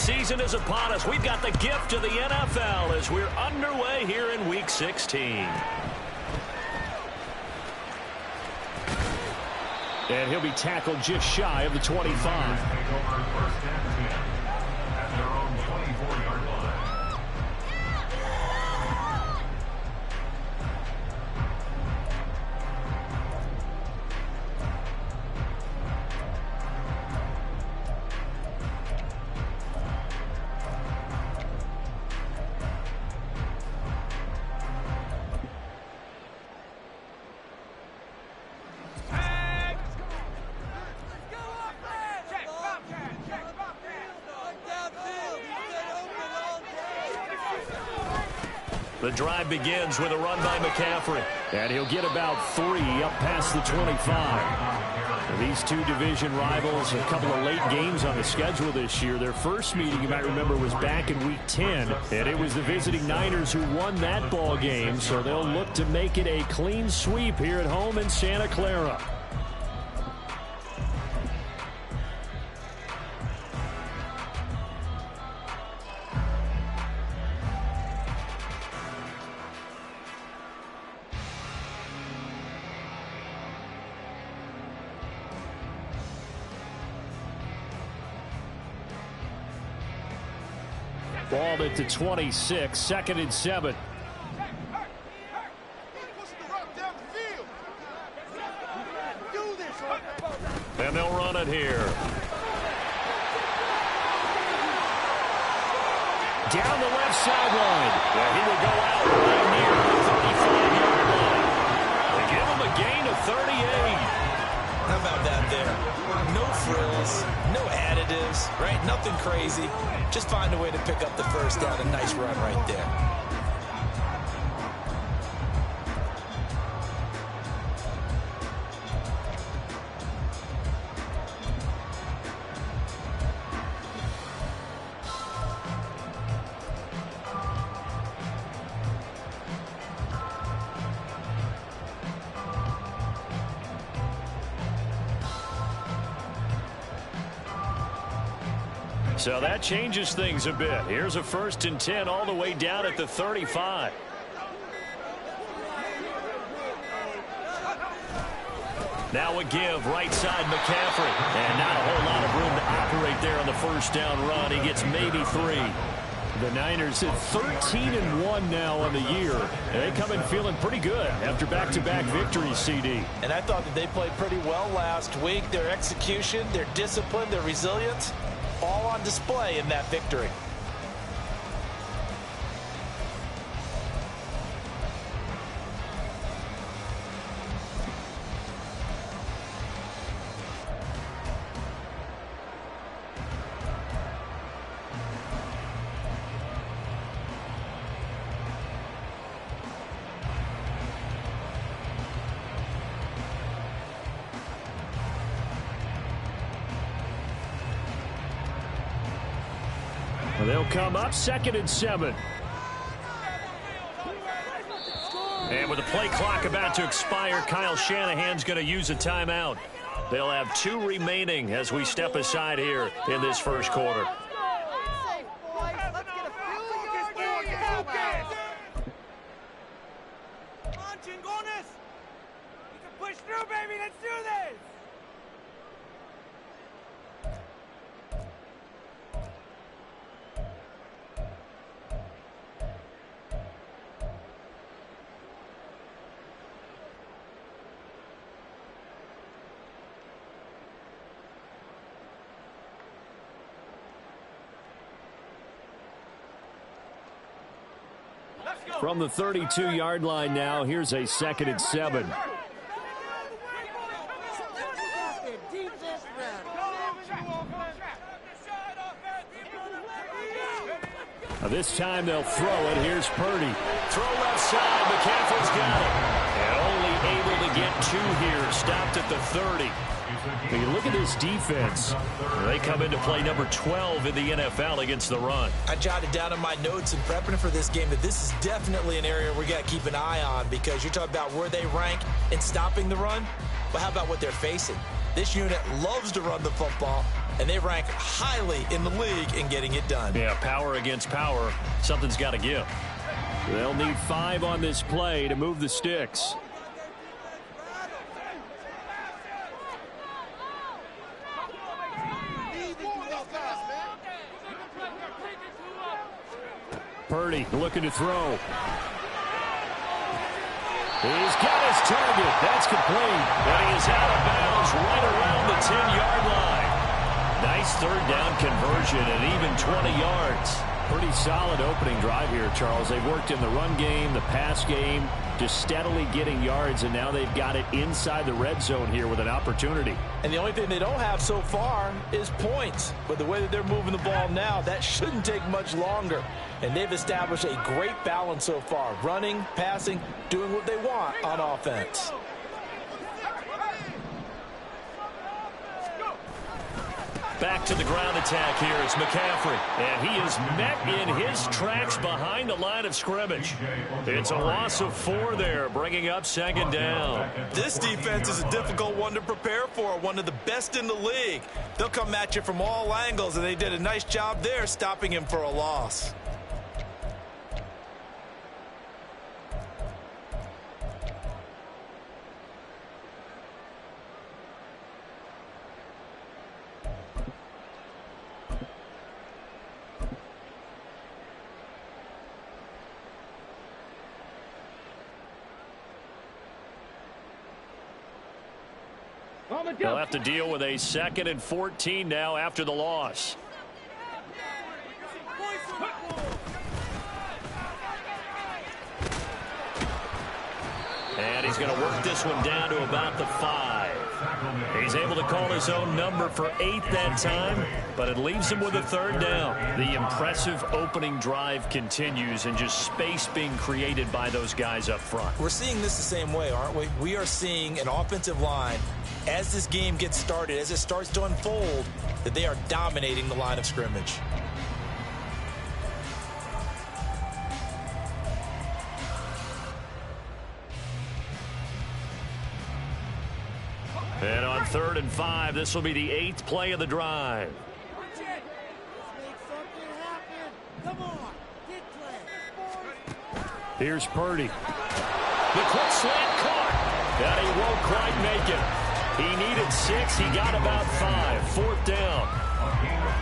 season is upon us. We've got the gift of the NFL as we're underway here in Week 16. And he'll be tackled just shy of the 25. The drive begins with a run by McCaffrey. And he'll get about 3 up past the 25. Now, these two division rivals, a couple of late games on the schedule this year. Their first meeting, you might remember, was back in Week 10. And it was the visiting Niners who won that ball game. So they'll look to make it a clean sweep here at home in Santa Clara. Ball at the 26, 2nd and 7. And they'll run it here. Down the left sideline. Yeah, he will go out right near the 35-yard line. They give him a gain of 38. How about that there? No frills, no additives, right? Nothing crazy. Just find a way to pick up the first down. A nice run right there. So that changes things a bit. Here's a 1st and 10 all the way down at the 35. Now a give, right side McCaffrey. And not a whole lot of room to operate there on the first down run. He gets maybe 3. The Niners at 13-1 now on the year. And they come in feeling pretty good after back-to-back victories, CD. And I thought that they played pretty well last week. Their execution, their discipline, their resilience, all on display in that victory. They'll come up 2nd and 7. And with the play clock about to expire, Kyle Shanahan's going to use a timeout. They'll have 2 remaining as we step aside here in this first quarter. From the 32-yard line now, here's a 2nd and 7. Now this time they'll throw it. Here's Purdy. Throw left side. McCaffrey's got it. And only able to get 2 here. Stopped at the 30. When you look at this defense, they come into play number 12 in the NFL against the run. I jotted down in my notes in prepping for this game that this is definitely an area we got to keep an eye on, because you're talking about where they rank in stopping the run. But how about what they're facing? This unit loves to run the football, and they rank highly in the league in getting it done. Yeah, power against power. Something's got to give. They'll need 5 on this play to move the sticks. Purdy looking to throw. He's got his target. That's complete. And he is out of bounds right around the 10-yard line. Nice third down conversion and even 20 yards. Pretty solid opening drive here, Charles. They've worked in the run game, the pass game, just steadily getting yards, and now they've got it inside the red zone here with an opportunity. And the only thing they don't have so far is points. But the way that they're moving the ball now, that shouldn't take much longer. And they've established a great balance so far. Running, passing, doing what they want on offense. Back to the ground attack here. It's McCaffrey. And he is met in his tracks behind the line of scrimmage. It's a loss of 4 there, bringing up second down. This defense is a difficult one to prepare for, one of the best in the league. They'll come at you from all angles, and they did a nice job there stopping him for a loss. They'll have to deal with a 2nd and 14 now after the loss. And he's going to work this one down to about the 5. He's able to call his own number for 8 that time, but it leaves him with a 3rd down. The impressive opening drive continues, and just space being created by those guys up front. We're seeing this the same way, aren't we? We are seeing an offensive line, as this game gets started, as it starts to unfold, that they are dominating the line of scrimmage. And on 3rd and 5, this will be the 8th play of the drive. Here's Purdy. The quick slant caught. And he won't quite make it. He needed 6. He got about 5. 4th down.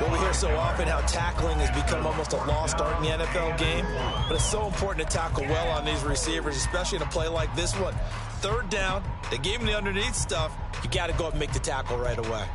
Well, we hear so often how tackling has become almost a lost art in the NFL game. But it's so important to tackle well on these receivers, especially in a play like this one. 3rd down. They gave him the underneath stuff. You got to go up and make the tackle right away.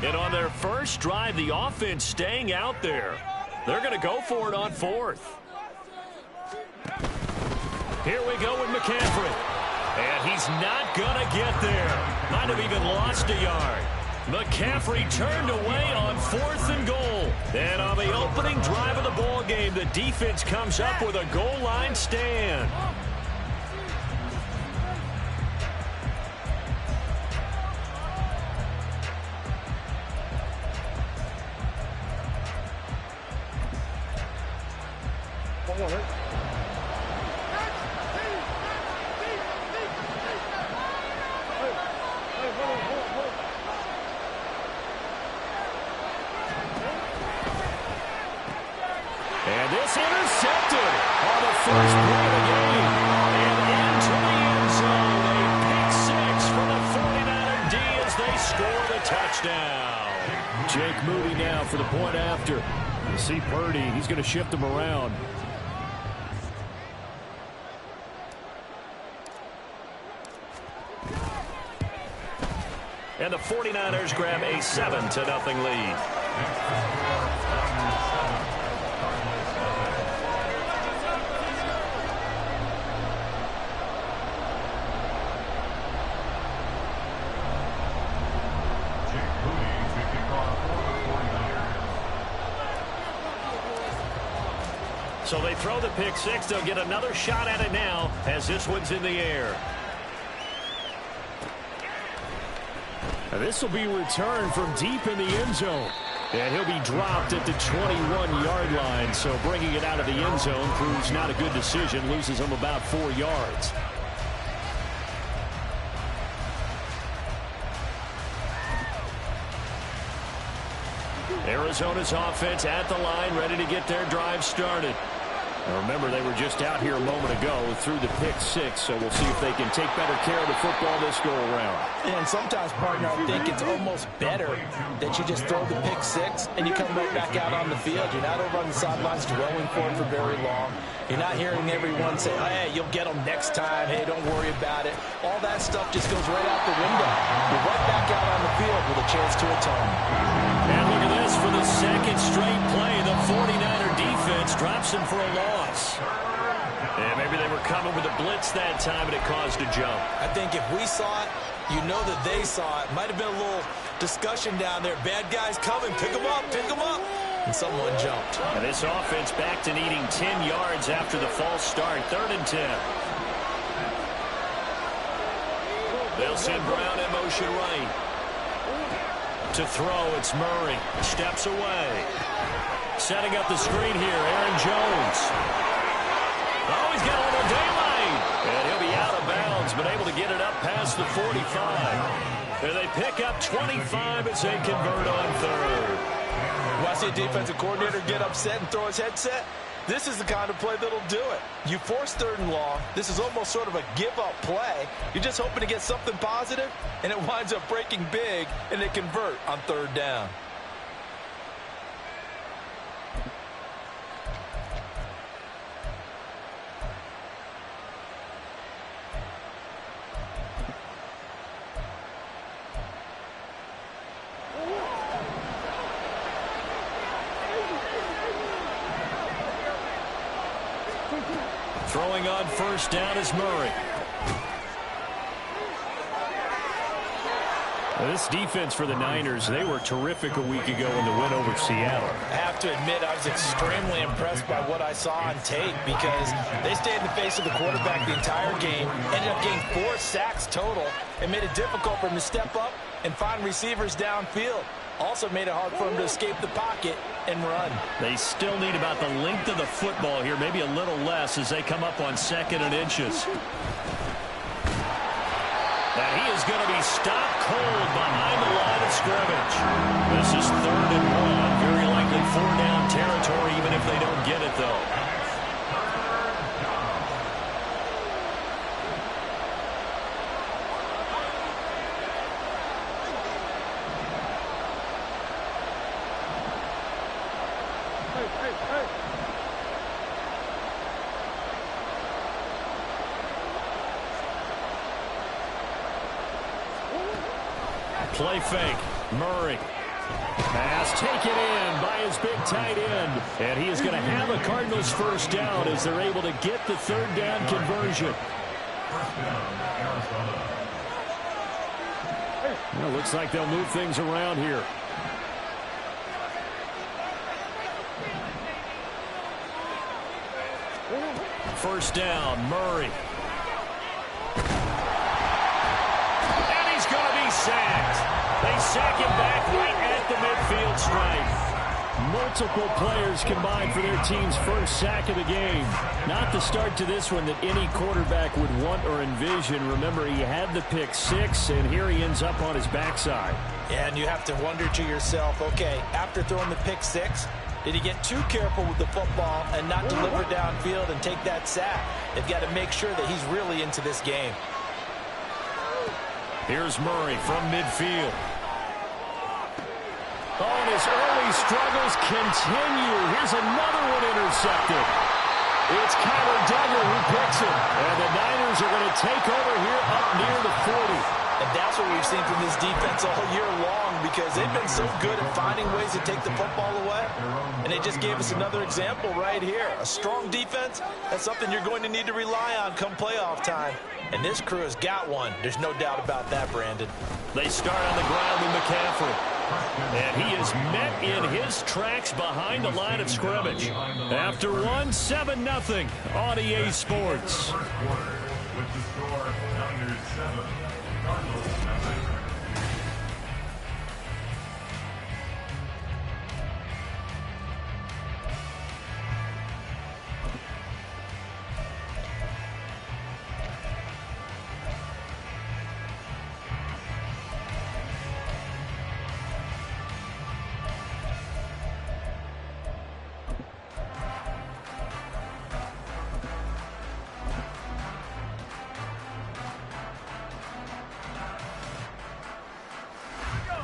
And on their first drive, the offense staying out there. They're going to go for it on 4th. Here we go with McCaffrey. And he's not going to get there. Might have even lost a yard. McCaffrey turned away on 4th and goal. And on the opening drive of the ball game, the defense comes up with a goal line stand. And this intercepted on the first play of the game. And into the end zone, a pick 6 for the 49er D as they score the touchdown. Jake Moody now for the point after. You see Purdy, he's going to shift him around. And the 49ers grab a 7-0 lead. So they throw the pick six. They'll get another shot at it now as this one's in the air. Now this will be returned from deep in the end zone. And he'll be dropped at the 21-yard line. So bringing it out of the end zone proves not a good decision. Loses him about 4 yards. Arizona's offense at the line, ready to get their drive started. Now remember, they were just out here a moment ago through the pick six, so we'll see if they can take better care of the football this go-around. And sometimes, partner, I think it's almost better that you just throw the pick six and you come right back out on the field. You're not over on the sidelines dwelling for it for very long. You're not hearing everyone say, hey, you'll get them next time. Hey, don't worry about it. All that stuff just goes right out the window. You're right back out on the field with a chance to atone. And look at this for the second straight play. The 49er defense drops him for a loss. And maybe they were coming with a blitz that time, and it caused a jump. I think if we saw it, you know that they saw it. Might have been a little discussion down there. Bad guys coming. Pick them up. Pick them up. And someone jumped. And this offense back to needing 10 yards after the false start. 3rd and 10. They'll send Brown in motion right. To throw, it's Murray. Steps away. Setting up the screen here, Aaron Jones. Oh, he's got a little daylight. And he'll be out of bounds, but able to get it up past the 45. And they pick up 25 as they convert on 3rd. You want to see a defensive coordinator get upset and throw his headset? This is the kind of play that'll do it. You force 3rd and long. This is almost sort of a give-up play. You're just hoping to get something positive, and it winds up breaking big, and they convert on 3rd down. Throwing on 1st down is Murray. Well, this defense for the Niners, they were terrific a week ago in the win over Seattle. I have to admit, I was extremely impressed by what I saw on tape because they stayed in the face of the quarterback the entire game, ended up getting 4 sacks total, and made it difficult for him to step up and find receivers downfield. Also made it hard for him to escape the pocket and run. They still need about the length of the football here, maybe a little less as they come up on 2nd and inches. And he is going to be stopped cold behind the line of scrimmage. This is 3rd and 1. Very likely 4-down territory, even if they don't get it, though. Play fake. Murray. Pass taken in by his big tight end. And he is going to have a Cardinals 1st down as they're able to get the 3rd down conversion. Well, looks like they'll move things around here. First down, Murray. And he's going to be sacked. They sack him back right at the midfield stripe. Multiple players combined for their team's 1st sack of the game. Not the start to this one that any quarterback would want or envision. Remember, he had the pick six, and here he ends up on his backside. Yeah, and you have to wonder to yourself, okay, after throwing the pick six, did he get too careful with the football and not deliver downfield and take that sack? They've got to make sure that he's really into this game. Here's Murray from midfield. Oh, and his early struggles continue. Here's another one intercepted. It's Kyler Duggar who picks it. And the Niners are going to take over here up near the 40. And that's what we've seen from this defense all year long because they've been so good at finding ways to take the football away. And they just gave us another example right here. A strong defense, that's something you're going to need to rely on come playoff time. And this crew has got one. There's no doubt about that, Brandon. They start on the ground with McCaffrey. And he is met in his tracks behind the line of scrimmage. After one, 7-0 on EA Sports.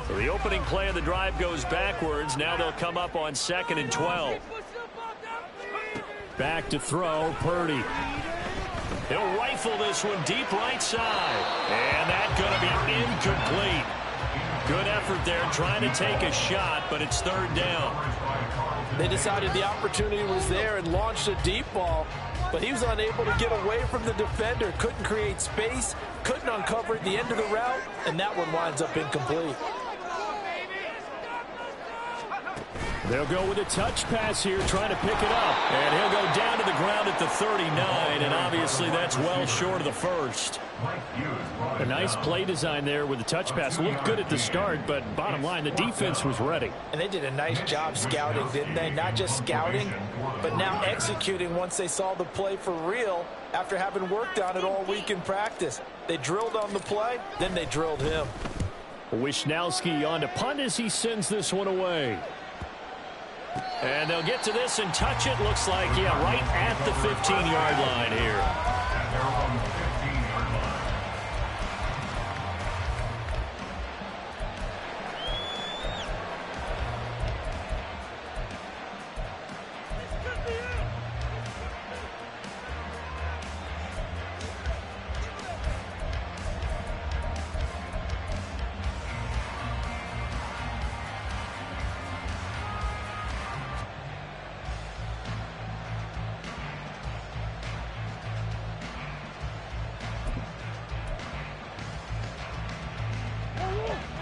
So the opening play of the drive goes backwards. Now they'll come up on 2nd and 12. Back to throw, Purdy. He'll rifle this one deep right side. And that's going to be incomplete. Good effort there trying to take a shot, but it's 3rd down. They decided the opportunity was there and launched a deep ball, but he was unable to get away from the defender, couldn't create space, couldn't uncover at the end of the route, and that one winds up incomplete. They'll go with a touch pass here, trying to pick it up. And he'll go down to the ground at the 39, and obviously that's well short of the first. A nice play design there with the touch pass. Looked good at the start, but bottom line, the defense was ready. And they did a nice job scouting, didn't they? Not just scouting, but now executing once they saw the play for real after having worked on it all week in practice. They drilled on the play, then they drilled him. Wisnowski on to punt as he sends this one away. And they'll get to this and touch it. Looks like, yeah, right at the 15-yard line here.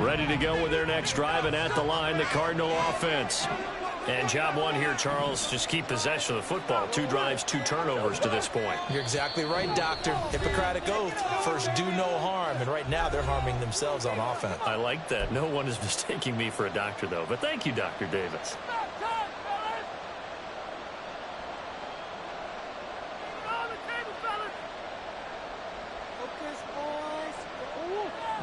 Ready to go with their next drive, and at the line, the Cardinal offense. And job one here, Charles, just keep possession of the football. 2 drives, 2 turnovers to this point. You're exactly right, Doctor. Hippocratic oath. First, do no harm. And right now, they're harming themselves on offense. I like that. No one is mistaking me for a doctor, though. But thank you, Dr. Davis.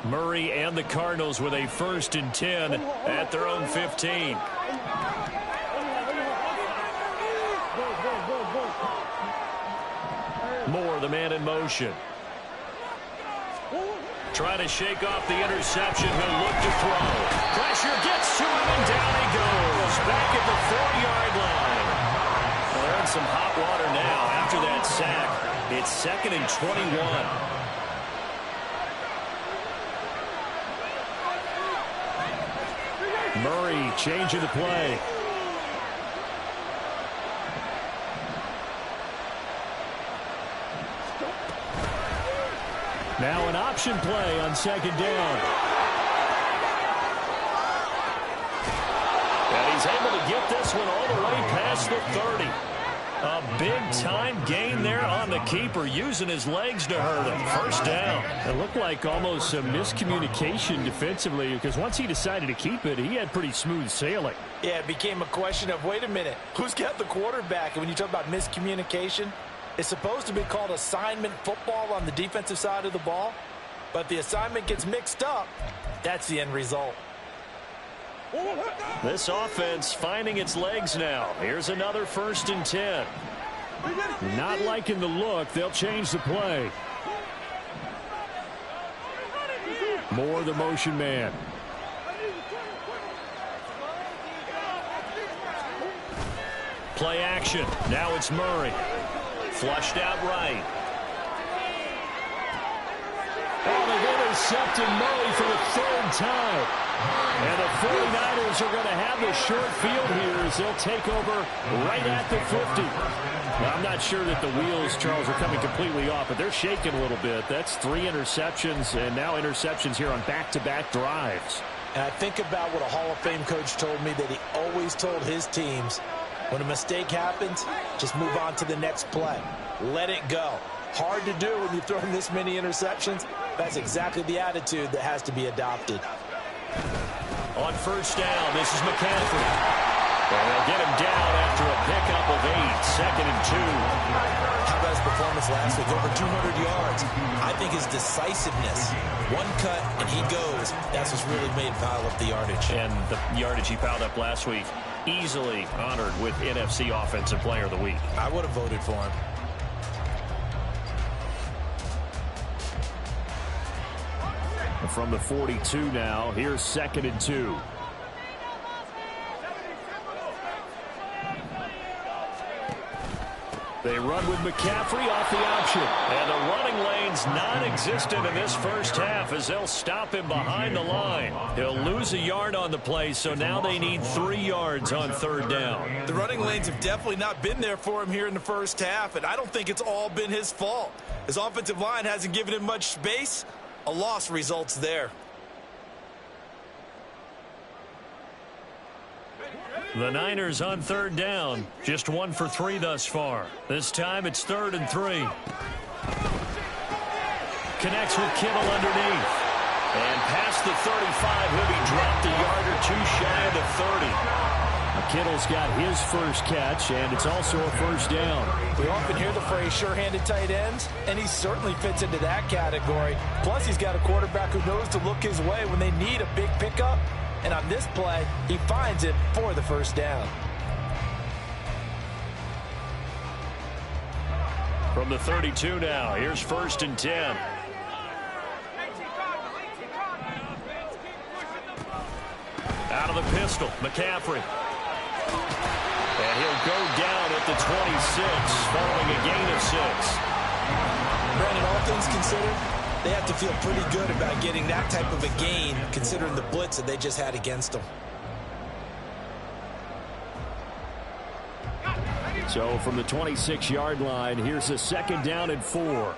Murray and the Cardinals with a 1st and 10 at their own 15. Moore, the man in motion. Trying to shake off the interception. He'll look to throw. Pressure gets to him, and down he goes. Back at the 4-yard line. Well, they're in some hot water now after that sack. It's 2nd and 21. Murray changing the play. Now an option play on 2nd down. And he's able to get this one all the way past the 30. A big-time gain there on the keeper, using his legs to hurt him. 1st down. It looked like almost some miscommunication defensively, because once he decided to keep it, he had pretty smooth sailing. Yeah, it became a question of, wait a minute, who's got the quarterback? And when you talk about miscommunication, it's supposed to be called assignment football on the defensive side of the ball. But the assignment gets mixed up. That's the end result. This offense finding its legs now. Here's another 1st and 10. Not liking the look. They'll change the play. Moore, the motion man. Play action. Now it's Murray. Flushed out right. Oh, they've intercepted Murray for the 3rd time. And the 49ers are going to have the short field here as they'll take over right at the 50. Now, I'm not sure that the wheels, Charles, are coming completely off, but they're shaking a little bit. That's 3 interceptions, and now interceptions here on back-to-back drives. And I think about what a Hall of Fame coach told me, that he always told his teams, when a mistake happens, just move on to the next play. Let it go. Hard to do when you're throwing this many interceptions. That's exactly the attitude that has to be adopted. On first down, this is McCaffrey. And they'll get him down after a pickup of 8, 2nd and 2. How about his performance last week? Over 200 yards. I think his decisiveness, one cut and he goes, that's what's really made him pile up the yardage. And the yardage he piled up last week, easily honored with NFC Offensive Player of the Week. I would have voted for him. From the 42 now, here's 2nd and 2. They run with McCaffrey off the option. And the running lane's non-existent in this first half as they'll stop him behind the line. He'll lose a yard on the play, so now they need 3 yards on 3rd down. The running lanes have definitely not been there for him here in the first half, and I don't think it's all been his fault. His offensive line hasn't given him much space. A loss results there. The Niners on 3rd down. Just 1 for 3 thus far. This time it's 3rd and 3. Connects with Kittle underneath. And past the 35, he'll be dropped a yard or 2 shy of the 30. Kittle's got his first catch, and it's also a first down. We often hear the phrase sure-handed tight ends, and he certainly fits into that category. Plus, he's got a quarterback who knows to look his way when they need a big pickup. And on this play, he finds it for the first down. From the 32 now, here's 1st and 10. Out of the pistol, McCaffrey. And he'll go down at the 26, following a gain of 6. Brandon, all things considered, they have to feel pretty good about getting that type of a gain, considering the blitz that they just had against them. So from the 26-yard line, here's a 2nd down and 4.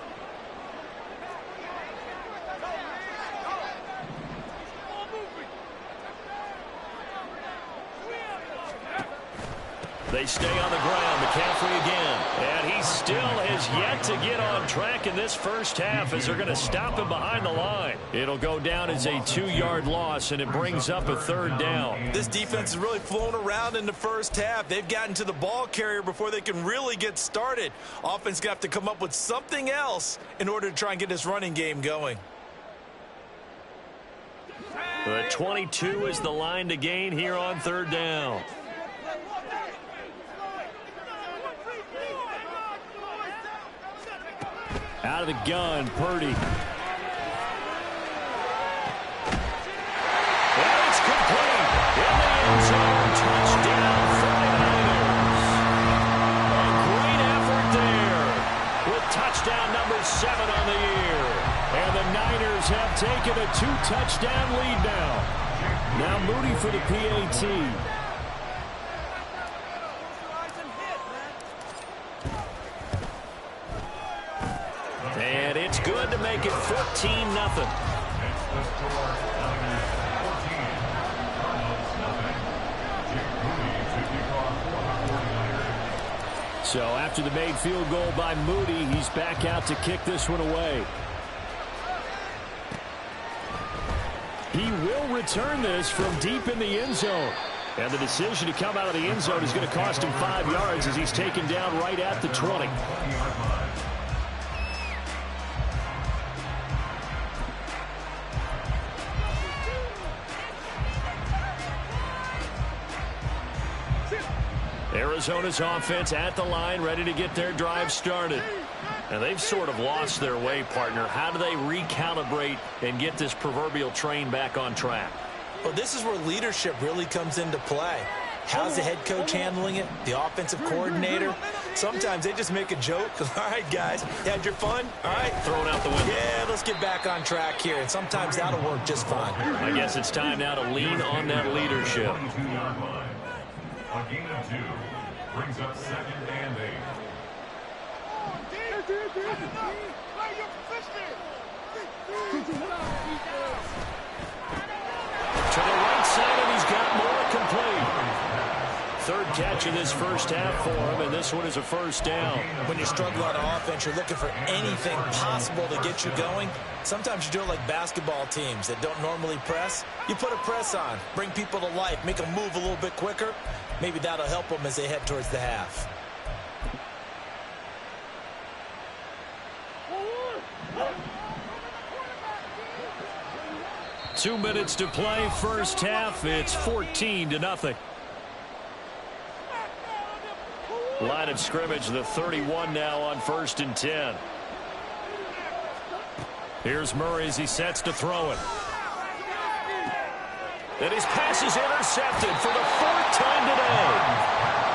They stay on the ground. McCaffrey again. And he still has yet to get on track in this first half as they're going to stop him behind the line. It'll go down as a 2-yard loss, and it brings up a 3rd down. This defense has really flown around in the first half. They've gotten to the ball carrier before they can really get started. Offense got to come up with something else in order to try and get this running game going. The 22 is the line to gain here on 3rd down. Out of the gun, Purdy. And it's complete. In the end zone, touchdown for the Niners. A great effort there with touchdown number 7 on the year. And the Niners have taken a 2-touchdown lead now. Now Moody for the PAT. And it's good to make it 14-0. So after the made field goal by Moody, he's back out to kick this one away. He will return this from deep in the end zone. And the decision to come out of the end zone is going to cost him 5 yards as he's taken down right at the 20. Arizona's offense at the line, ready to get their drive started. And they've sort of lost their way, partner. How do they recalibrate and get this proverbial train back on track? Well, this is where leadership really comes into play. How's the head coach handling it? The offensive coordinator? Sometimes they just make a joke. All right, guys, you had your fun? All right. Thrown out the window. Yeah, let's get back on track here. And sometimes that'll work just fine. I guess it's time now to lean on that leadership. A gain of 2 brings up 2nd and 8. To the catch in this first half for him, and this one is a first down. When you struggle on offense, you're looking for anything possible to get you going. Sometimes you do it like basketball teams that don't normally press. You put a press on, bring people to life, make them move a little bit quicker. Maybe that'll help them as they head towards the half. Two minutes to play, first half. It's 14-0. Line of scrimmage, the 31 now on 1st and 10. Here's Murray as he sets to throw it. And his pass is intercepted for the 4th time today.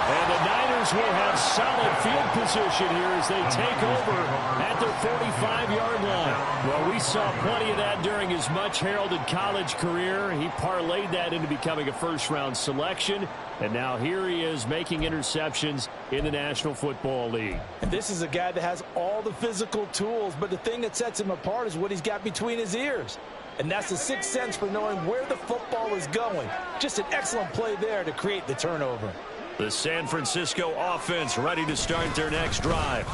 And the Niners will have solid field position here as they take over at their 45-yard line. Well, we saw plenty of that during his much-heralded college career. He parlayed that into becoming a first-round selection. And now here he is making interceptions in the National Football League. And this is a guy that has all the physical tools, but the thing that sets him apart is what he's got between his ears. And that's the sixth sense for knowing where the football is going. Just an excellent play there to create the turnover. The San Francisco offense ready to start their next drive.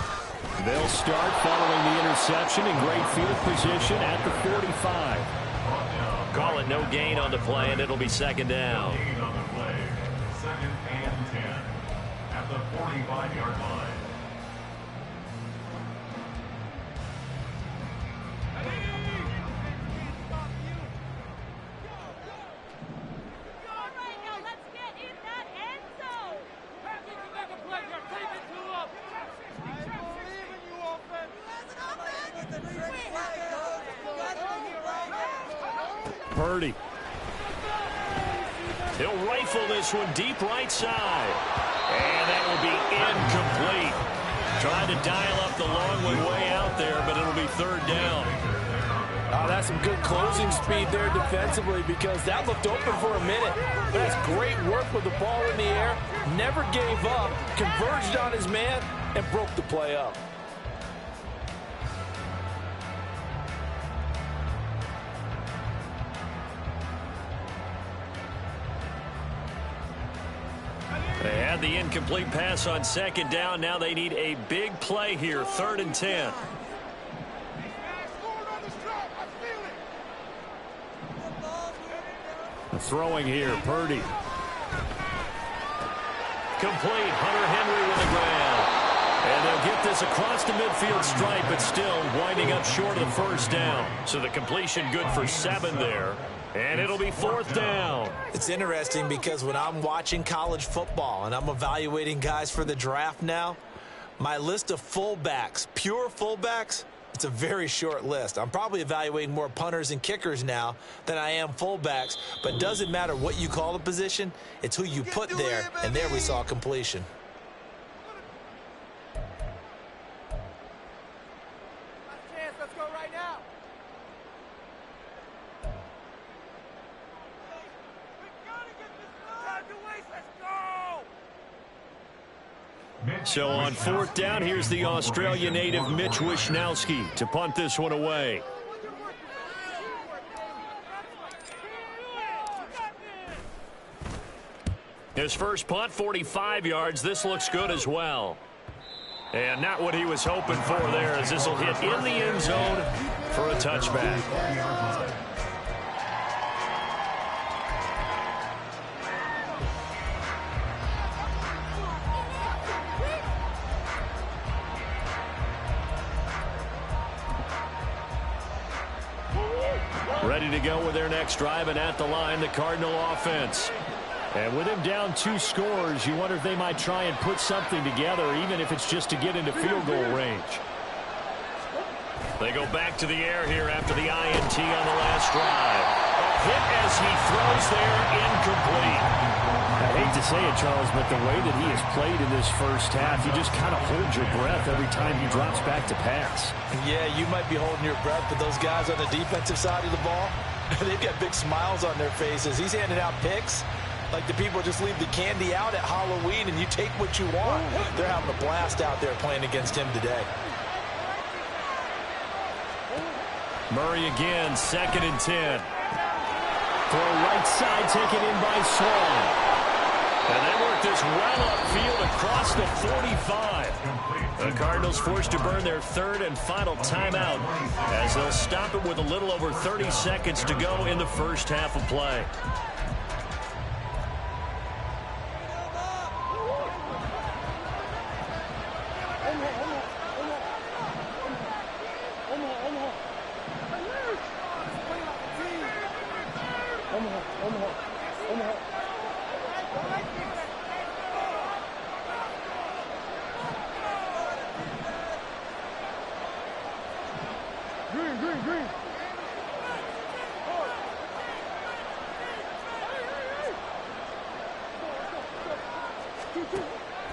They'll start following the interception in great field position at the 45. Call it no gain on the play, and it'll be second down. Gain on the play. 2nd and 10 at the 45-yard line. Purdy. He'll rifle this one deep right side. And that will be incomplete. Trying to dial up the long one way out there, but it'll be 3rd down. Oh, that's some good closing speed there defensively because that looked open for a minute. That's great work with the ball in the air. Never gave up, converged on his man, and broke the play up. They had the incomplete pass on 2nd down. Now they need a big play here, 3rd and 10. Throwing here, Purdy. Complete, Hunter Henry with the ground. And they'll get this across the midfield stripe, but still winding up short of the 1st down. So the completion good for 7 there. And it'll be 4th down. It's interesting because when I'm watching college football and I'm evaluating guys for the draft now, my list of fullbacks, pure fullbacks, it's a very short list. I'm probably evaluating more punters and kickers now than I am fullbacks, but it doesn't matter what you call the position, it's who you put there, and there we saw completion. Let's go right now. So on 4th down, here's the Australia native Mitch Wishnowsky to punt this one away. His first punt, 45 yards. This looks good as well. And not what he was hoping for there, as this will hit in the end zone for a touchback. Ready to go with their next drive, and at the line, the Cardinal offense. And with him down 2 scores, you wonder if they might try and put something together, even if it's just to get into field goal range. They go back to the air here after the INT on the last drive. A hit as he throws there, incomplete. I hate to say it, Charles, but the way that he has played in this first half, you just kind of hold your breath every time he drops back to pass. Yeah, you might be holding your breath, but those guys on the defensive side of the ball, they've got big smiles on their faces. He's handing out picks like the people just leave the candy out at Halloween and you take what you want. They're having a blast out there playing against him today. Murray again, 2nd and 10. Throw right side, taken in by Swan. And they work this well upfield across the 45. The Cardinals forced to burn their third and final timeout as they'll stop it with a little over 30 seconds to go in the first half of play.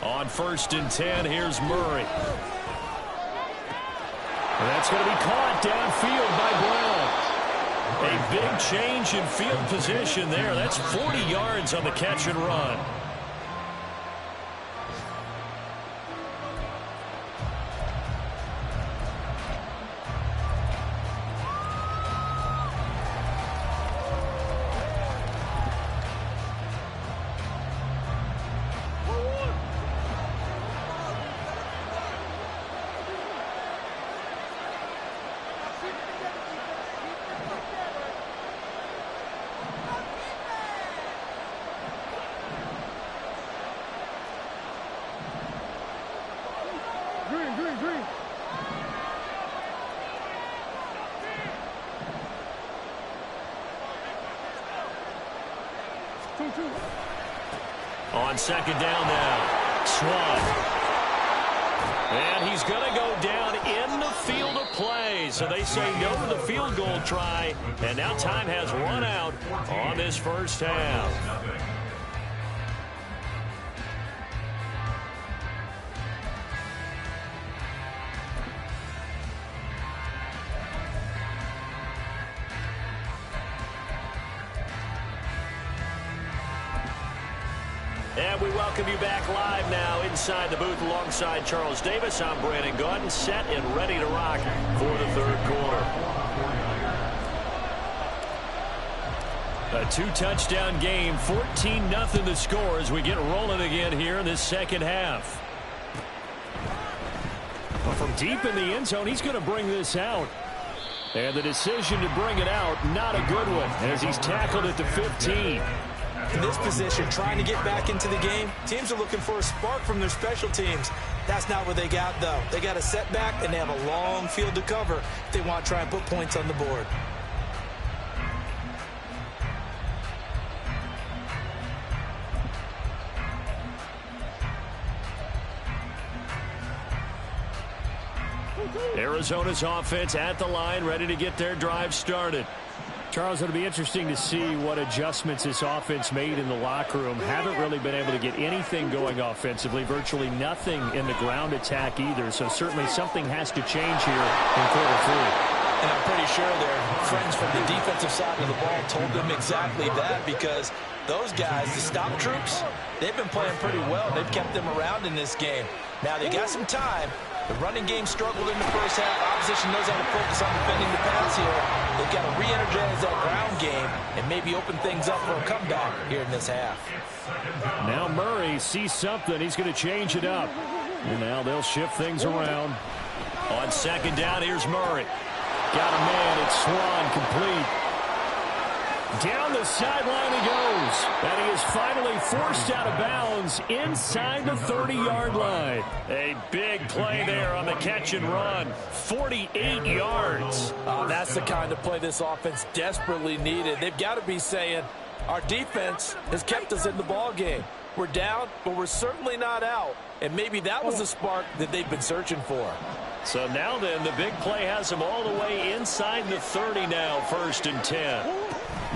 On 1st and 10, here's Murray. And that's going to be caught downfield by Brown. A big change in field position there. That's 40 yards on the catch and run. On 2nd down now, Swan. And he's going to go down in the field of play. So they say no to the field goal try. And now time has run out on this first half. And we welcome you back live now inside the booth alongside Charles Davis. I'm Brandon Gaudin, set and ready to rock for the third quarter. A 2-touchdown game, 14-0 the score as we get rolling again here in this second half. But from deep in the end zone, he's going to bring this out. And the decision to bring it out, not a good one, as he's tackled at the 15. In this position, trying to get back into the game, teams are looking for a spark from their special teams. That's not what they got, though. They got a setback, and they have a long field to cover if they want to try and put points on the board. Arizona's offense at the line, ready to get their drive started. Charles, it'll be interesting to see what adjustments this offense made in the locker room. Haven't really been able to get anything going offensively, virtually nothing in the ground attack either. So certainly something has to change here in quarter 3. And I'm pretty sure their friends from the defensive side of the ball told them exactly that, because those guys, the stop troops, they've been playing pretty well. They've kept them around in this game. Now they got some time. The running game struggled in the first half. Opposition knows how to focus on defending the pass here. They've got to re-energize that ground game and maybe open things up for a comeback here in this half. Now Murray sees something. He's going to change it up. And now they'll shift things around. On 2nd down, here's Murray. Got a man. It's Swan, complete. Down the sideline he goes. And he is finally forced out of bounds inside the 30-yard line. A big play there on the catch and run. 48 yards. That's the kind of play this offense desperately needed. They've got to be saying, our defense has kept us in the ball game. We're down, but we're certainly not out. And maybe that was the spark that they've been searching for. So now then, the big play has him all the way inside the 30 now, 1st and 10.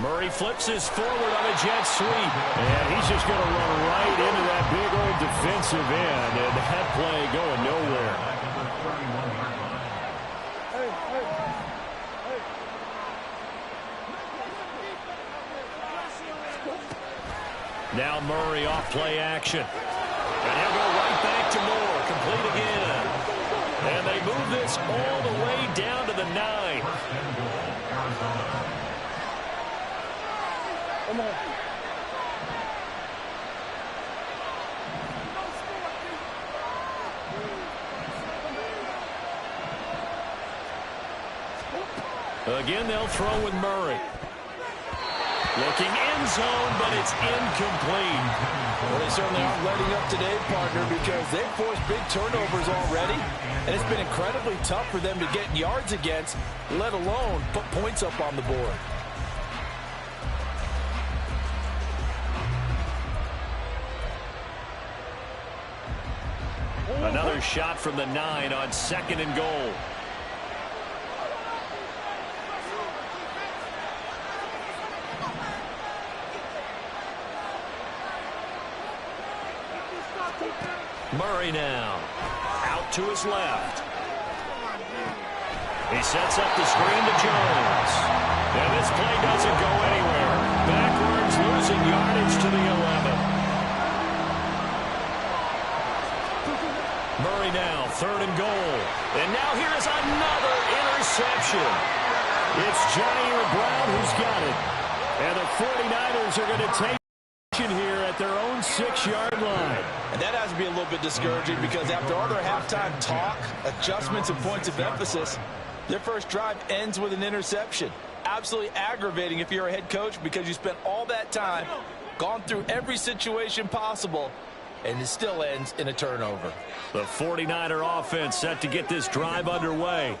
Murray flips this forward on a jet sweep. And he's just going to run right into that big old defensive end. And that play going nowhere. Now Murray off play action. And he'll go right back to Moore. Complete again. And they move this all the way down to the 9. Again, they'll throw with Murray. Looking end zone, but it's incomplete. Well, they certainly aren't letting up today, partner, because they've forced big turnovers already, and it's been incredibly tough for them to get yards against, let alone put points up on the board. Another shot from the 9 on 2nd and goal. Murray now. Out to his left. He sets up the screen to Jones. And this play doesn't go anywhere. Backwards, losing yardage to the 11. Murray now, 3rd and goal. And now here is another interception. It's Jair Brown who's got it. And the 49ers are going to take here at their own 6-yard line. And that has to be a little bit discouraging because after all their halftime talk, adjustments, and points of emphasis, their first drive ends with an interception. Absolutely aggravating if you're a head coach because you spent all that time, gone through every situation possible, and it still ends in a turnover. The 49er offense set to get this drive underway.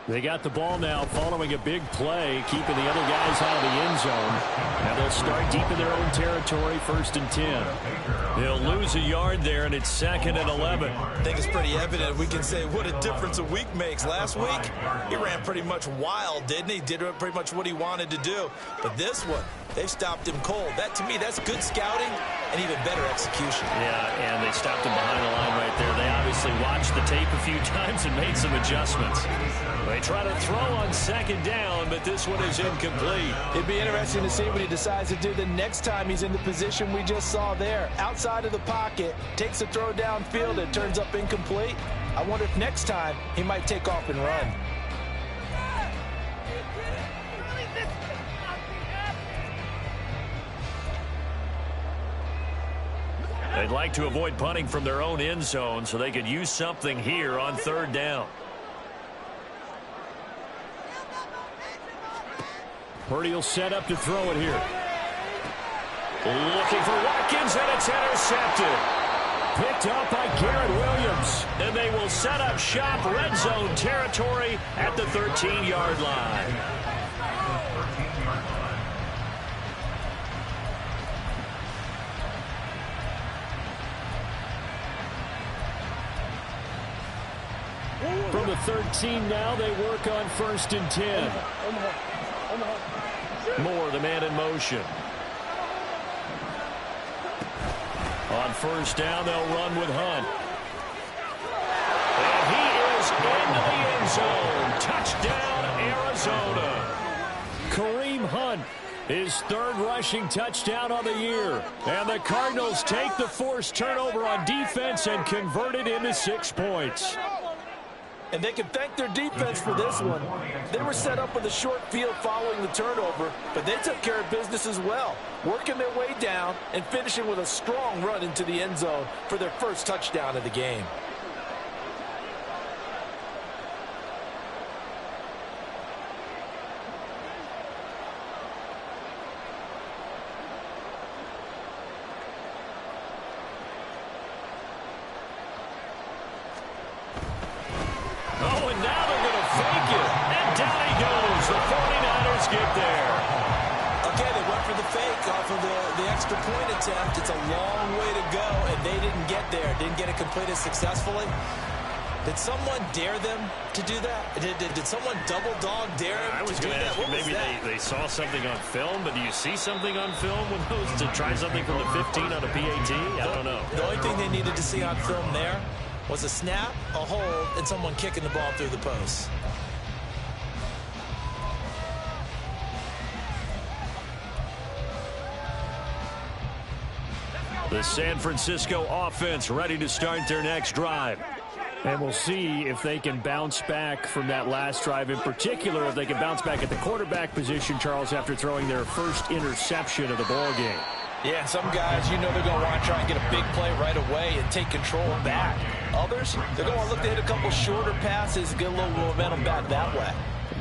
They got the ball now following a big play, keeping the other guys out of the end zone. Now they'll start deep in their own territory, 1st and 10. They'll lose a yard there, and it's 2nd and 11. I think it's pretty evident. We can say what a difference a week makes. Last week, he ran pretty much wild, didn't he? Did pretty much what he wanted to do. But this one, they've stopped him cold. That, to me, that's good scouting and even better execution. Yeah, and they stopped him behind the line right there. They obviously watched the tape a few times and made some adjustments. They try to throw on 2nd down, but this one is incomplete. It'd be interesting to see what he decides to do the next time he's in the position we just saw there. Outside of the pocket, takes a throw downfield, it turns up incomplete. I wonder if next time he might take off and run. They'd like to avoid punting from their own end zone so they could use something here on 3rd down. Purdy will set up to throw it here. Looking for Watkins, and it's intercepted. Picked up by Garrett Williams. And they will set up shop red zone territory at the 13-yard line. From the 13 now, they work on 1st and 10. Moore, the man in motion. On 1st down, they'll run with Hunt. And he is into the end zone. Touchdown, Arizona. Kareem Hunt, his 3rd rushing touchdown on the year. And the Cardinals take the forced turnover on defense and convert it into 6 points. And they can thank their defense for this one. They were set up with a short field following the turnover, but they took care of business as well, working their way down and finishing with a strong run into the end zone for their first touchdown of the game. Get there. Okay, they went for the fake off of the extra point attempt. It's a long way to go, and they didn't get there. Didn't get it completed successfully. Did someone dare them to do that? Did someone double dog dare them I was to do going to that? ask you, maybe they saw something on film, but do you see something on film with those to try something from the 15 on a PAT? I don't know. The only thing they needed to see on film there was a snap, a hold, and someone kicking the ball through the post. The San Francisco offense ready to start their next drive. And we'll see if they can bounce back from that last drive, in particular if they can bounce back at the quarterback position, Charles, after throwing their first interception of the ball game. Yeah, some guys, you know they're going to want to try and get a big play right away and take control back. Others, they're going to look to hit a couple shorter passes and get a little momentum back that way.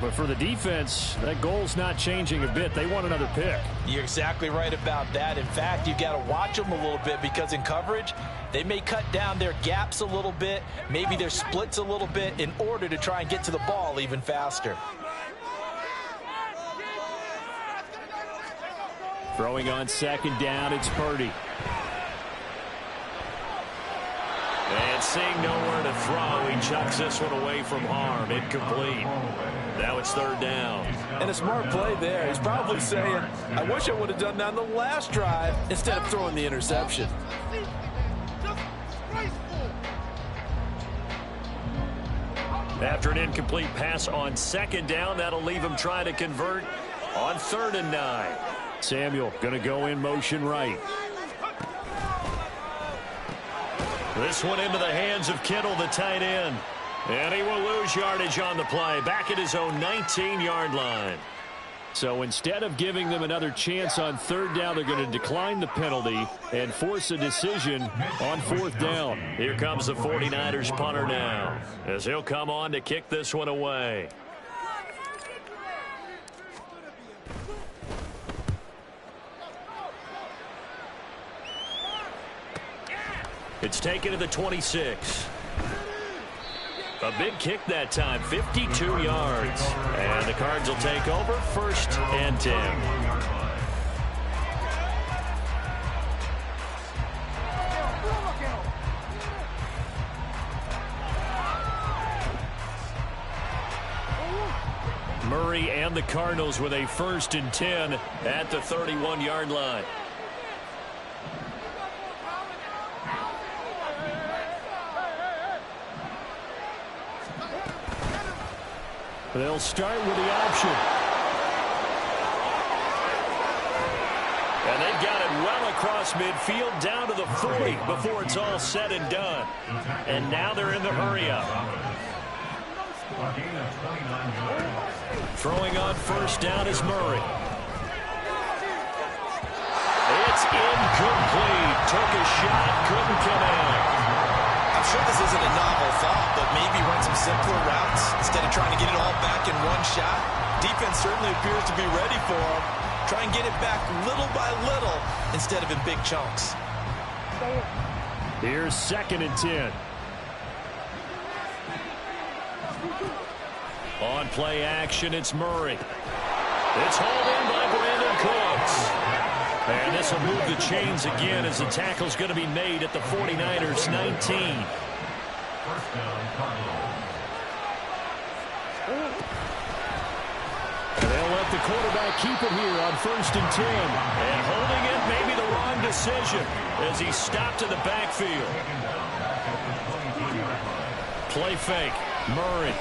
But for the defense, that goal's not changing a bit. They want another pick. You're exactly right about that. In fact, you've got to watch them a little bit because in coverage, they may cut down their gaps a little bit, maybe their splits a little bit in order to try and get to the ball even faster. Throwing on second down, it's Purdy. And seeing nowhere to throw, he chucks this one away from harm. Incomplete. Now it's third down. And a smart play there. He's probably saying, I wish I would have done that on the last drive instead of throwing the interception. After an incomplete pass on second down, that'll leave him trying to convert on 3rd and 9. Samuel going to go in motion right. This one into the hands of Kittle, the tight end. And he will lose yardage on the play, back at his own 19-yard line. So instead of giving them another chance on 3rd down, they're going to decline the penalty and force a decision on 4th down. Here comes the 49ers punter now, as he'll come on to kick this one away. It's taken to the 26. A big kick that time, 52 yards. And the Cards will take over, 1st and 10. Murray and the Cardinals with a 1st and 10 at the 31-yard line. They'll start with the option. And they've got it well across midfield down to the 40 before it's all said and done. And now they're in the hurry-up. Throwing on 1st down is Murray. It's incomplete. Took a shot, couldn't connect. I'm sure this isn't a novel thought, but maybe run some simpler routes instead of trying to get it all back in one shot. Defense certainly appears to be ready for him. Try and get it back little by little instead of in big chunks. Here's 2nd and 10. On play action, it's Murray. It's hauled in by Brandon Cooks. And this will move the chains again as the tackle's going to be made at the 49ers 19. They'll let the quarterback keep it here on 1st and 10. And holding it may be the wrong decision as he stopped in the backfield. Play fake. Murray.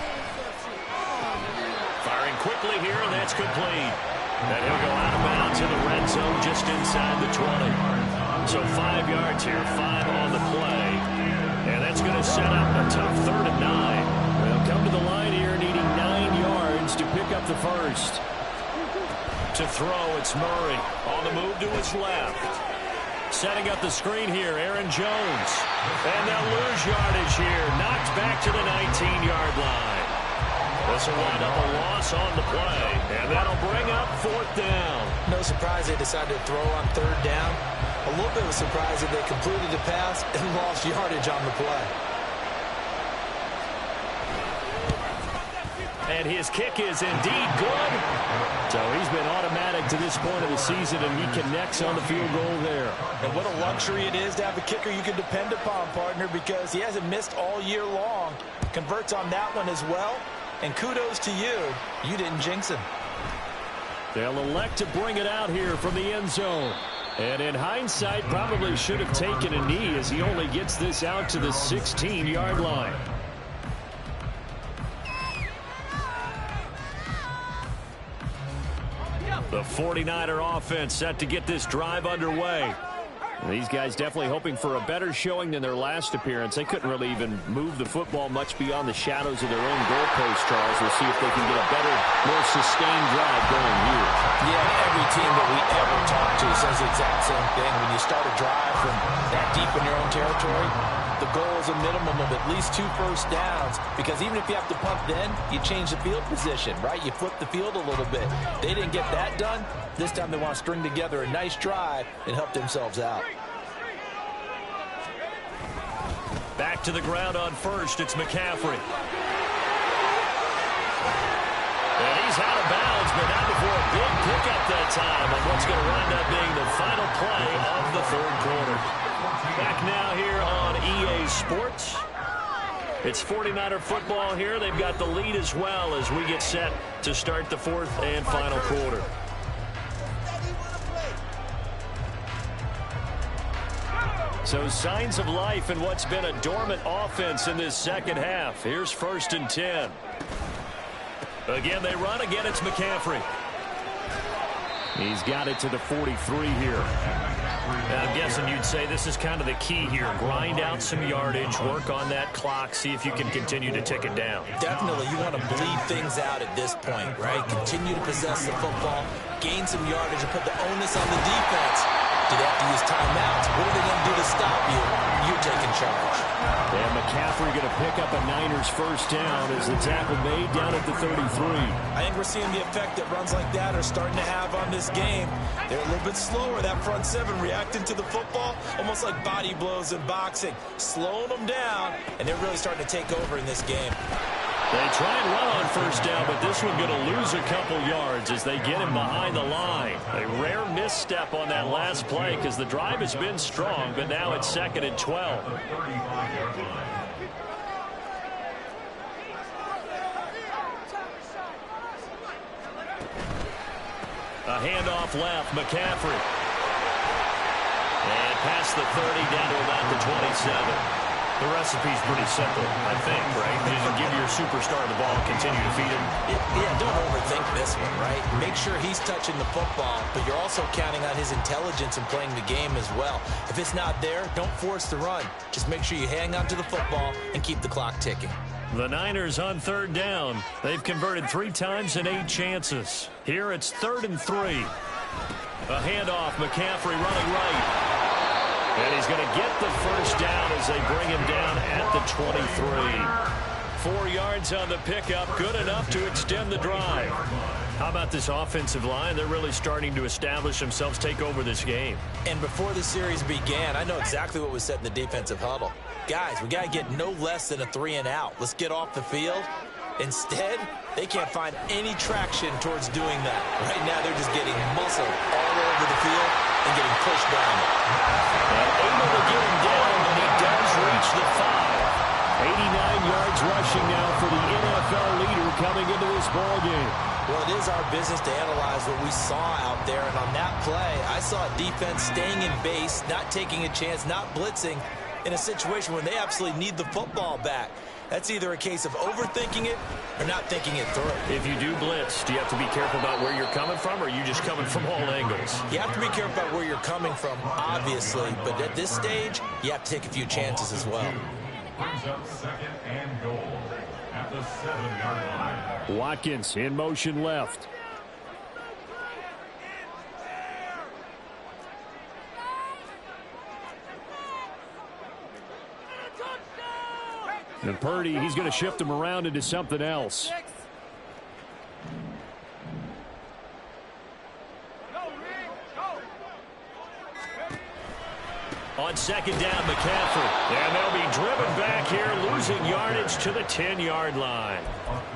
Firing quickly here, and that's complete. And he'll go out of bounds in the red zone just inside the 20. So 5 yards here, 5 on the play. And that's going to set up a tough 3rd and 9. They'll come to the line here needing 9 yards to pick up the 1st. To throw, it's Murray on the move to his left. Setting up the screen here, Aaron Jones. And they'll lose yardage here. Knocked back to the 19-yard line. This will wind up a loss on the play, and that'll bring up 4th down. No surprise they decided to throw on 3rd down. A little bit of a surprise that they completed the pass and lost yardage on the play. And his kick is indeed good. So he's been automatic to this point of the season, and he connects on the field goal there. And what a luxury it is to have a kicker you can depend upon, partner, because he hasn't missed all year long. Converts on that one as well. And kudos to you. You didn't jinx him. They'll elect to bring it out here from the end zone. And in hindsight, probably should have taken a knee as he only gets this out to the 16-yard line. The 49er offense set to get this drive underway. These guys definitely hoping for a better showing than their last appearance. They couldn't really even move the football much beyond the shadows of their own goalpost, Charles. We'll see if they can get a better, more sustained drive going here. Yeah, every team that we ever talk to says the exact same thing. When you start a drive from that deep in your own territory, The goal is a minimum of at least 2 first downs, because even if you have to punt then, you change the field position, right? You flip the field a little bit. They didn't get that done. This time they want to string together a nice drive and help themselves out. Back to the ground on first. It's McCaffrey. And he's out of bounds, but not before a big pickup that time on what's going to wind up being the final play of the third quarter. Back now here on EA Sports. It's 49er football here. They've got the lead as well as we get set to start the fourth and final quarter. So signs of life in what's been a dormant offense in this second half. Here's 1st and 10. Again, they run. Again, it's McCaffrey. He's got it to the 43 here. I'm guessing you'd say this is kind of the key here. Grind out some yardage, work on that clock, see if you can continue to tick it down. Definitely, you want to bleed things out at this point, right? Continue to possess the football, gain some yardage, and put the onus on the defense. Do they have to use timeouts? What are they going to do to stop you? You're taking charge. And McCaffrey going to pick up a Niners first down as the tackle made down at the 33. I think we're seeing the effect that runs like that are starting to have on this game. They're a little bit slower, that front seven, reacting to the football, almost like body blows in boxing, slowing them down, and they're really starting to take over in this game. They try and run on first down, but this one going to lose a couple yards as they get him behind the line. A rare misstep on that last play because the drive has been strong, but now it's 2nd and 12. A handoff left, McCaffrey. And past the 30 down to about the 27. The recipe's pretty simple, I think, right? You just give your superstar the ball, continue to feed him. Yeah, don't overthink this one, right? Make sure he's touching the football, but you're also counting on his intelligence in playing the game as well. If it's not there, don't force the run. Just make sure you hang on to the football and keep the clock ticking. The Niners on 3rd down. They've converted 3 times in 8 chances. Here it's 3rd and 3. A handoff, McCaffrey running right. And he's going to get the first down as they bring him down at the 23. 4 yards on the pickup, good enough to extend the drive. How about this offensive line? They're really starting to establish themselves, take over this game. And before the series began, I know exactly what was said in the defensive huddle. Guys, we got to get no less than a 3 and out. Let's get off the field. Instead, they can't find any traction towards doing that. Right now, they're just getting muscled all over the field and getting pushed down. And able to get him down, but he does reach the 5. 89 yards rushing now for the NFL leader coming into this ballgame. Well, it is our business to analyze what we saw out there, and on that play, I saw a defense staying in base, not taking a chance, not blitzing, in a situation where they absolutely need the football back. That's either a case of overthinking it or not thinking it through. If you do blitz, do you have to be careful about where you're coming from, or are you just coming from all angles? You have to be careful about where you're coming from, obviously, but at this stage, you have to take a few chances as well. Brings up 2nd and goal at the 7-yard line. Watkins in motion left. And Purdy, he's going to shift him around into something else. On 2nd down, McCaffrey. And they'll be driven back here, losing yardage to the 10-yard line.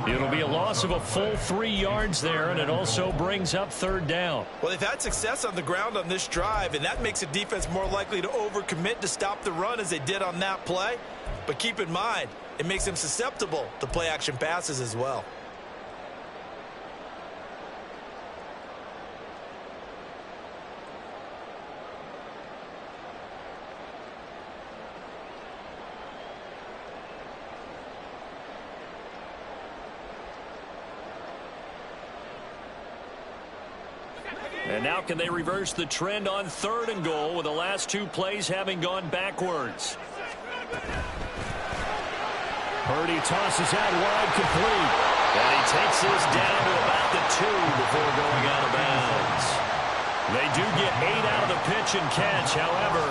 It'll be a loss of a full 3 yards there, and it also brings up 3rd down. Well, they've had success on the ground on this drive, and that makes the defense more likely to overcommit to stop the run as they did on that play. But keep in mind, it makes them susceptible to play-action passes as well. And now can they reverse the trend on 3rd and goal with the last 2 plays having gone backwards? Purdy tosses out wide, complete. And he takes this down to about the 2 before going out of bounds. They do get 8 out of the pitch and catch. However,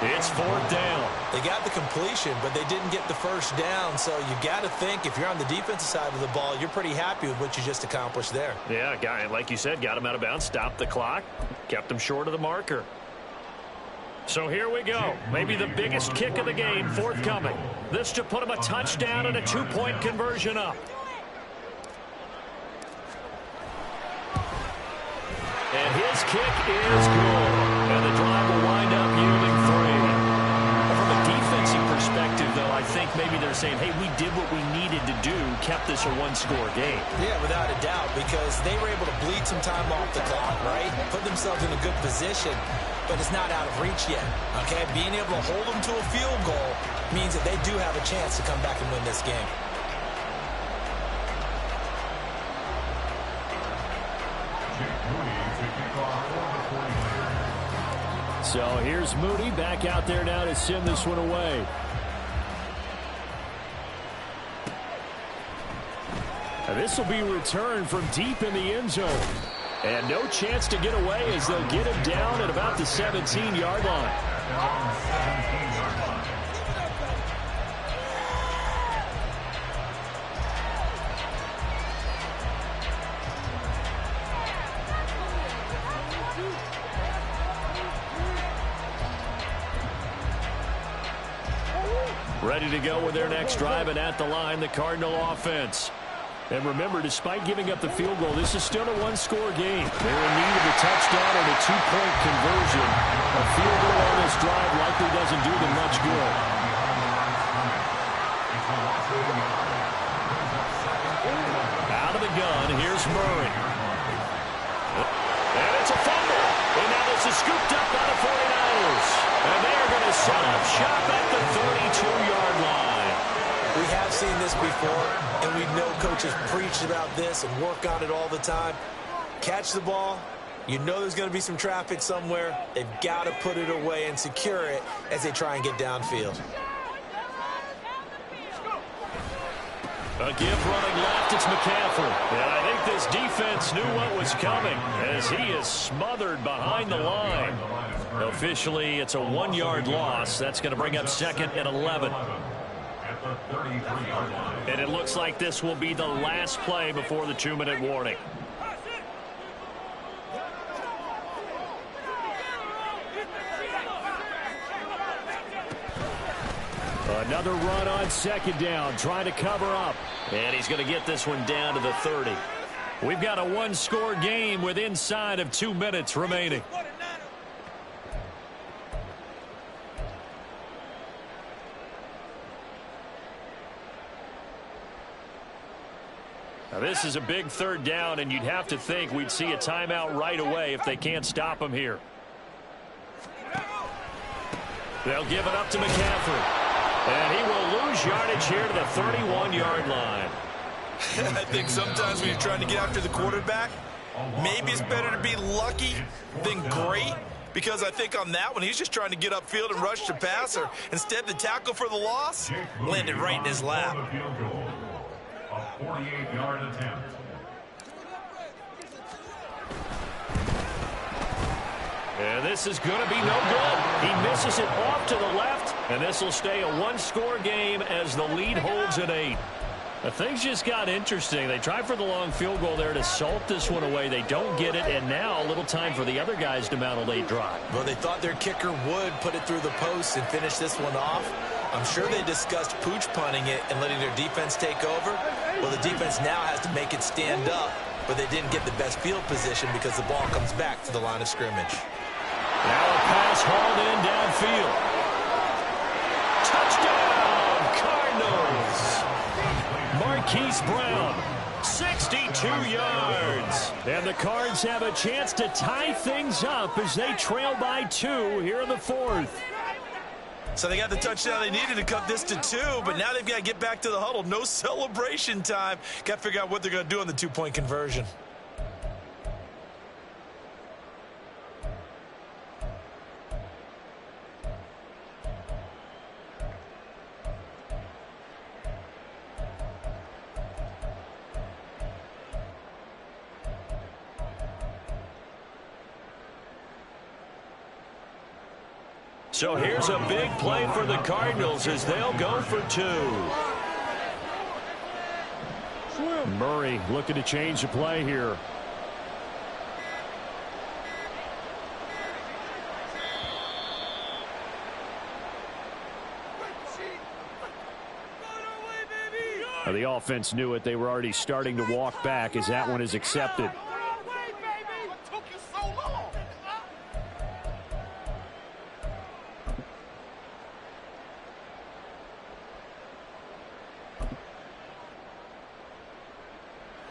It's 4th down. They got the completion, but they didn't get the first down. So you got to think if you're on the defensive side of the ball, you're pretty happy with what you just accomplished there. Yeah, guy, like you said, got him out of bounds, stopped the clock, kept him short of the marker. So here we go. Maybe the biggest kick of the game forthcoming. This to put him a touchdown and a 2-point conversion up. And his kick is good. And the drive will wind up yielding 3. From a defensive perspective, though, I think maybe they're saying, hey, we did what we needed to do, kept this a one-score game. Yeah, without a doubt, because they were able to bleed some time off the clock, right? Put themselves in a good position, but it's not out of reach yet, okay? Being able to hold them to a field goal means that they do have a chance to come back and win this game. So here's Moody back out there now to send this one away. And this will be returned from deep in the end zone. And no chance to get away as they'll get him down at about the 17-yard line. Ready to go with their next drive, and at the line, the Cardinal offense. And remember, despite giving up the field goal, this is still a one-score game. They're in need of a touchdown and a 2-point conversion. A field goal on this drive likely doesn't do them much good. Out of the gun, here's Murray. And it's a fumble. And now this is scooped up by the 49ers. And they're going to set up shop at the 32-yard line. We have seen this before, and we know coaches preach about this and work on it all the time. Catch the ball. You know there's going to be some traffic somewhere. They've got to put it away and secure it as they try and get downfield. A give running left, it's McCaffrey. And I think this defense knew what was coming as he is smothered behind the line. Officially, it's a 1-yard loss. That's going to bring up 2nd and 11. And it looks like this will be the last play before the 2-minute warning. Another run on 2nd down, trying to cover up. And he's going to get this one down to the 30. We've got a one-score game with inside of 2 minutes remaining. Now this is a big 3rd down, and you'd have to think we'd see a timeout right away if they can't stop him here. They'll give it up to McCaffrey. And he will lose yardage here to the 31-yard line. I think sometimes when you're trying to get after the quarterback, maybe it's better to be lucky than great. Because I think on that one, he's just trying to get upfield and rush the passer. Instead, the tackle for the loss landed right in his lap. A 48-yard attempt. And this is going to be no good. He misses it off to the left, and this will stay a one-score game as the lead holds at 8. Things just got interesting. They tried for the long field goal there to salt this one away. They don't get it, and now a little time for the other guys to mount a late drive. Well, they thought their kicker would put it through the post and finish this one off. I'm sure they discussed pooch punting it and letting their defense take over. Well, the defense now has to make it stand up, but they didn't get the best field position because the ball comes back to the line of scrimmage. Now a pass hauled in downfield. Touchdown, Cardinals. Marquise Brown, 62 yards. And the Cards have a chance to tie things up as they trail by 2 here in the 4th. So they got the touchdown they needed to cut this to 2, but now they've got to get back to the huddle. No celebration time. Got to figure out what they're going to do on the 2-point conversion. So here's a big play for the Cardinals as they'll go for 2. Murray looking to change the play here. The offense knew it. They were already starting to walk back as that one is accepted.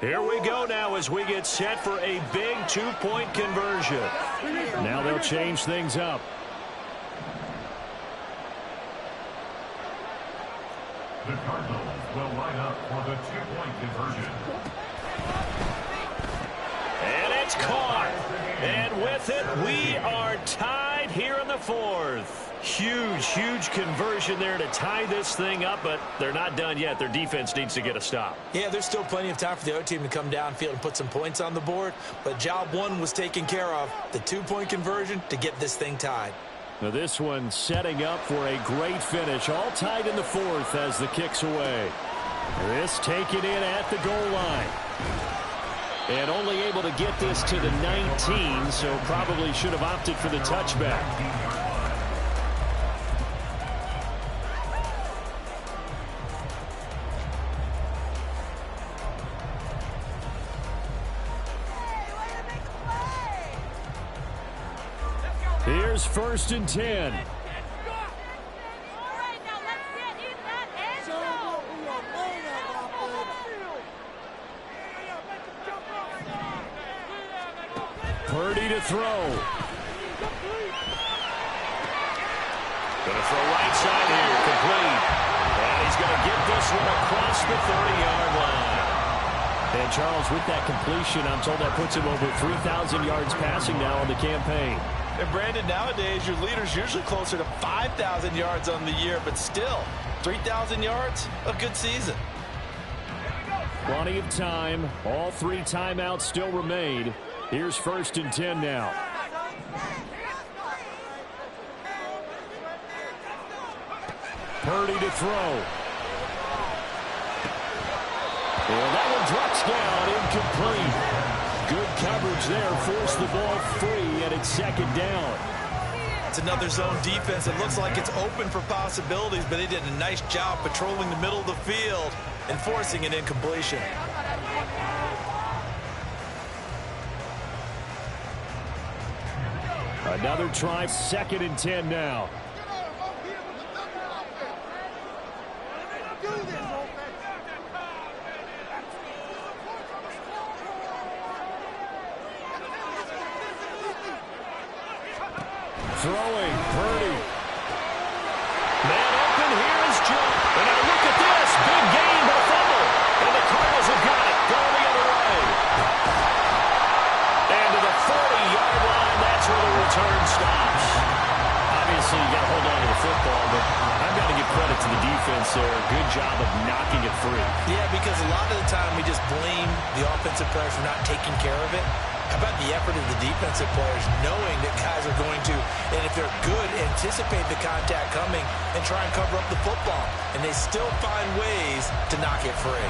Here we go now as we get set for a big 2-point conversion. Now they'll change things up. The Cardinals will line up for the 2-point conversion. And it's caught. And with it, we are tied here in the 4th. Huge conversion there to tie this thing up, but they're not done yet. Their defense needs to get a stop. Yeah, there's still plenty of time for the other team to come downfield and put some points on the board, but job 1 was taken care of. The 2-point conversion to get this thing tied. Now this one setting up for a great finish. All tied in the 4th as the kick's away. This taken in at the goal line. And only able to get this to the 19, so probably should have opted for the touchback. Here's 1st and 10. Purdy to throw. Going to throw right side here, complete. And he's going to get this one across the 30-yard line. And Charles, with that completion, I'm told that puts him over 3,000 yards passing now on the campaign. And Brandon, nowadays your leader's usually closer to 5,000 yards on the year, but still 3,000 yards, a good season. Plenty of time. All 3 timeouts still remain. Here's 1st and 10 now. Purdy to throw. Well, that one drops down, incomplete. Good coverage there, forced the ball free, and it's 2nd down. It's another zone defense. It looks like it's open for possibilities, but they did a nice job patrolling the middle of the field and forcing an incompletion. Another try, 2nd and 10 now. Throwing, Purdy. Man open, here is Joe. And now look at this. Big gain, but a fumble. And the Cardinals have got it. Going the other way. And to the 40-yard line, that's where the return stops. Obviously, you got to hold on to the football, but I've got to give credit to the defense there. Good job of knocking it free. Yeah, because a lot of the time we just blame the offensive players for not taking care of it. How about the effort of the defensive players knowing that guys are going to, and if they're good, anticipate the contact coming and try and cover up the football. And they still find ways to knock it free.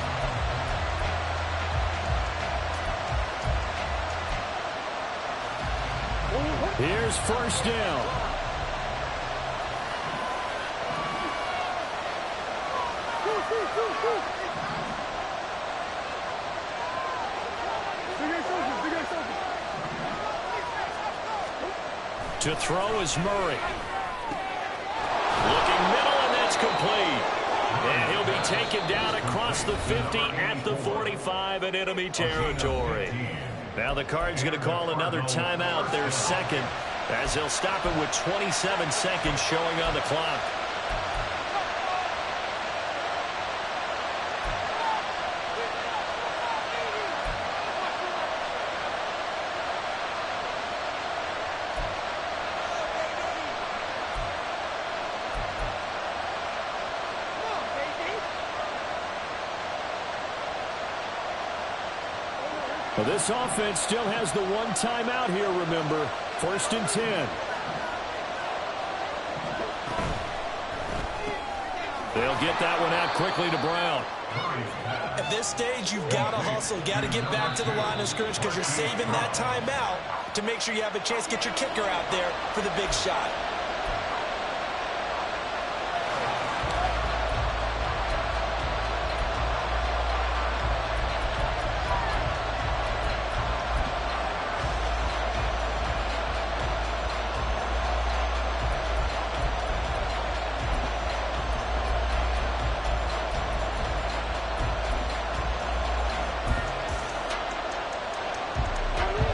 Here's 1st down. To throw is Murray. Looking middle, and that's complete. And he'll be taken down across the 50 at the 45 in enemy territory. Now the Cards going to call another timeout, their 2nd, as they'll stop it with 27 seconds showing on the clock. Well, this offense still has the 1 timeout here, remember. 1st and 10. They'll get that one out quickly to Brown. At this stage, you've got to hustle. Got to get back to the line of scrimmage because you're saving that timeout to make sure you have a chance to get your kicker out there for the big shot.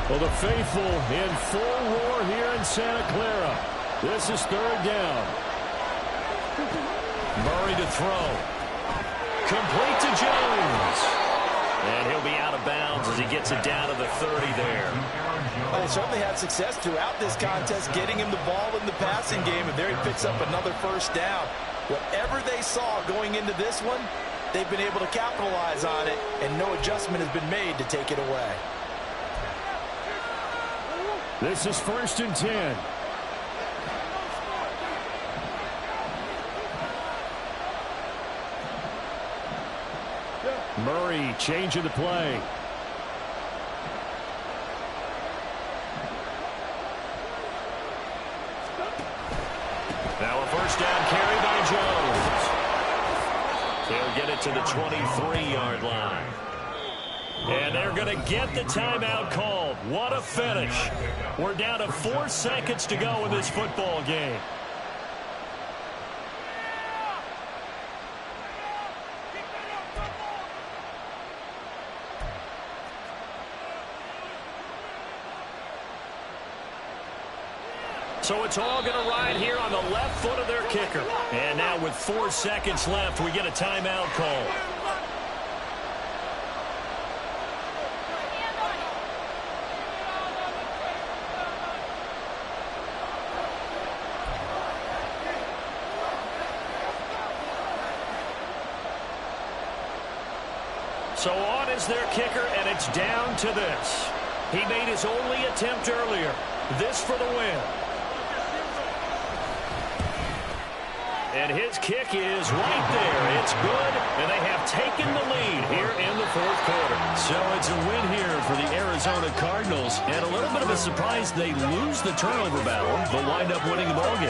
Well, the faithful in full roar here in Santa Clara. This is third down. Murray to throw. Complete to Jones. And he'll be out of bounds as he gets it down to the 30 there. Well, they certainly had success throughout this contest getting him the ball in the passing game, and there he picks up another first down. Whatever they saw going into this one, they've been able to capitalize on it, and no adjustment has been made to take it away. This is 1st and 10. Murray changing the play. Now a first down carry by Jones. They'll get it to the 23-yard line. And they're going to get the timeout called. What a finish. We're down to 4 seconds to go in this football game. So it's all going to ride here on the left foot of their kicker. And now with 4 seconds left, we get a timeout call. So on is their kicker, and it's down to this. He made his only attempt earlier. This for the win. And his kick is right there. It's good, and they have taken the lead here in the fourth quarter. So it's a win here for the Arizona Cardinals, and a little bit of a surprise they lose the turnover battle, but wind up winning the ballgame.